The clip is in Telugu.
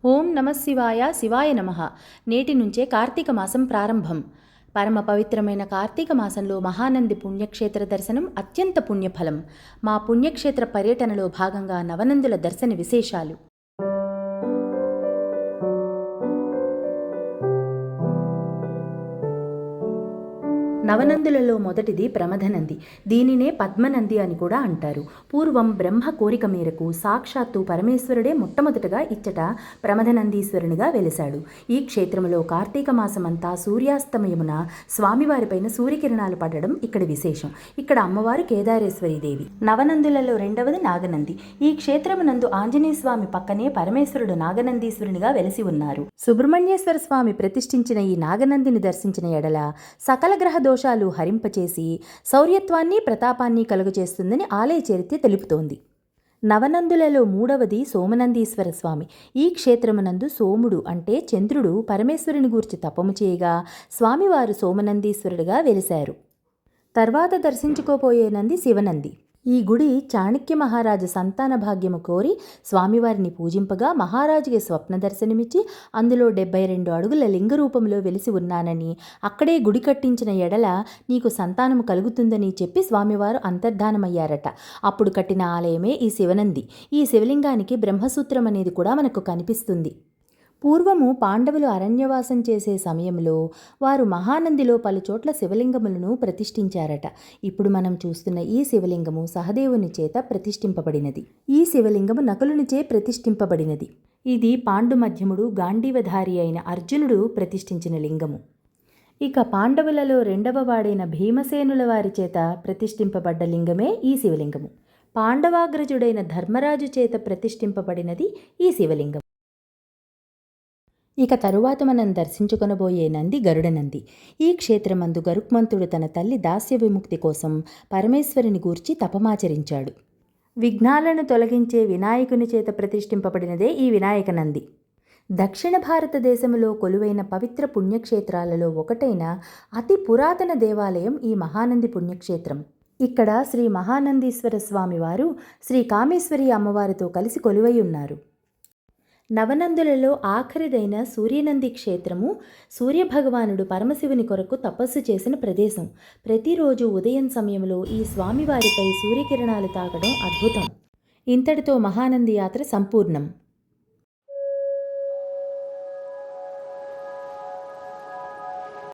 ఓం నమః శివాయ శివాయ నమః. నేటి నుంచే కార్తీక మాసం ప్రారంభం. పరమ పవిత్రమైన కార్తీక మాసంలో మహానంది పుణ్యక్షేత్ర దర్శనం అత్యంత పుణ్యఫలం. మా పుణ్యక్షేత్ర పర్యటనలో భాగంగా నవనందుల దర్శన విశేషాలు. నవనందులలో మొదటిది ప్రమథనంది. దీనినే పద్మనంది అని కూడా అంటారు. పూర్వం బ్రహ్మ కోరిక మేరకు సాక్షాత్తు పరమేశ్వరుడే మొట్టమొదటగా ఇచ్చట ప్రమథనందీశ్వరునిగా వెలిశాడు. ఈ క్షేత్రంలో కార్తీక మాసమంతా సూర్యాస్తమయమున స్వామివారిపైన సూర్యకిరణాలు పడడం ఇక్కడ విశేషం. ఇక్కడ అమ్మవారు కేదారేశ్వరీదేవి. నవనందులలో రెండవది నాగనంది. ఈ క్షేత్రమునందు ఆంజనేయ స్వామి పక్కనే పరమేశ్వరుడు నాగనందీశ్వరునిగా వెలిసి ఉన్నారు. సుబ్రహ్మణ్యేశ్వర స్వామి ప్రతిష్ఠించిన ఈ నాగనందిని దర్శించిన ఎడల సకల గ్రహ దోషాలు హరింపచేసి శౌర్యత్వాన్ని ప్రతాపాన్ని కలుగజేస్తుందని ఆలయ చరిత్ర తెలుపుతోంది. నవనందులలో మూడవది సోమనందీశ్వర స్వామి. ఈ క్షేత్రమునందు సోముడు అంటే చంద్రుడు పరమేశ్వరుని గూర్చి తపము చేయగా స్వామివారు సోమనందీశ్వరుడిగా వెలిశారు. తర్వాత దర్శించుకోపోయే నంది శివనంది. ఈ గుడి చాణక్య మహారాజు సంతాన భాగ్యము కోరి స్వామివారిని పూజింపగా మహారాజుకి స్వప్న దర్శనమిచ్చి అందులో 72 అడుగుల లింగ రూపంలో వెలిసి ఉన్నానని, అక్కడే గుడి కట్టించిన ఎడల నీకు సంతానము కలుగుతుందని చెప్పి స్వామివారు అంతర్ధానమయ్యారట. అప్పుడు కట్టిన ఆలయమే ఈ శివనంది. ఈ శివలింగానికి బ్రహ్మసూత్రం అనేది కూడా మనకు కనిపిస్తుంది. పూర్వము పాండవులు అరణ్యవాసం చేసే సమయంలో వారు మహానందిలో పలుచోట్ల శివలింగములను ప్రతిష్ఠించారట. ఇప్పుడు మనం చూస్తున్న ఈ శివలింగము సహదేవుని చేత ప్రతిష్ఠింపబడినది. ఈ శివలింగము నకులునిచే ప్రతిష్ఠింపబడినది. ఇది పాండుమధ్యముడు గాంధీవధారి అయిన అర్జునుడు ప్రతిష్ఠించిన లింగము. ఇక పాండవులలో రెండవ వాడైన భీమసేనుల వారి చేత ప్రతిష్ఠింపబడ్డ లింగమే ఈ శివలింగము. పాండవాగ్రజుడైన ధర్మరాజు చేత ప్రతిష్ఠింపబడినది ఈ శివలింగం. ఇక తరువాత మనం దర్శించుకొనబోయే నంది గరుడనంది. ఈ క్షేత్రమందు గరుక్మంతుడు తన తల్లి దాస్య విముక్తి కోసం పరమేశ్వరుని గూర్చి తపమాచరించాడు. విఘ్నాలను తొలగించే వినాయకుని చేత ప్రతిష్ఠింపబడినదే ఈ వినాయక నంది. దక్షిణ భారతదేశంలో కొలువైన పవిత్ర పుణ్యక్షేత్రాలలో ఒకటైన అతి పురాతన దేవాలయం ఈ మహానంది పుణ్యక్షేత్రం. ఇక్కడ శ్రీ మహానందీశ్వర స్వామివారు శ్రీ కామేశ్వరి అమ్మవారితో కలిసి కొలువై ఉన్నారు. నవనందులలో ఆఖరిదైన సూర్యనంది క్షేత్రము సూర్యభగవానుడు పరమశివుని కొరకు తపస్సు చేసిన ప్రదేశం. ప్రతిరోజు ఉదయం సమయంలో ఈ స్వామివారిపై సూర్యకిరణాలు తాకడం అద్భుతం. ఇంతటితో మహానంది యాత్ర సంపూర్ణం.